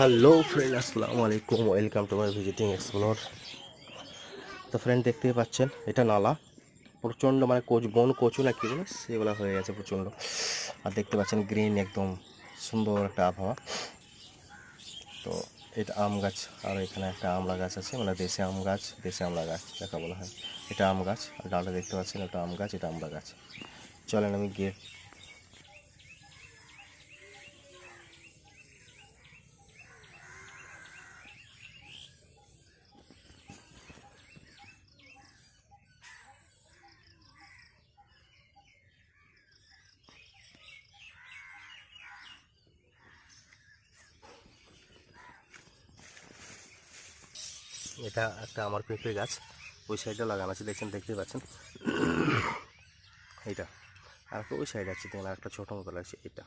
Hello friend, আসসালামু আলাইকুম। Welcome to my visiting explore. তো ফ্রেন্ড, দেখতেই পাচ্ছেন এটা নালা। প্রচণ্ড মানে বন কচু না কি বলে সেগুলো হয়ে গেছে প্রচণ্ড। আর দেখতে পাচ্ছেন গ্রিন, একদম সুন্দর একটা আবহাওয়া। তো এটা আম গাছ, আর এখানে একটা আমড়া গাছ আছে, মানে দেশি আম গাছ, দেশি আমড়া গাছ দেখা বলা হয়। এটা আম গাছ, আর ডালটা দেখতে পাচ্ছেন, এটা আম গাছ, এটা আমড়া গাছ। চলেন আমি গিয়ে এটা একটা আমার পেঁপে গাছ, ওই সাইডে লাগানো আছে, দেখছেন, দেখতে পাচ্ছেন এইটা। আর একটা ওই সাইড আছে, দেখুন আর একটা ছোটো মতো লাগছে এটা।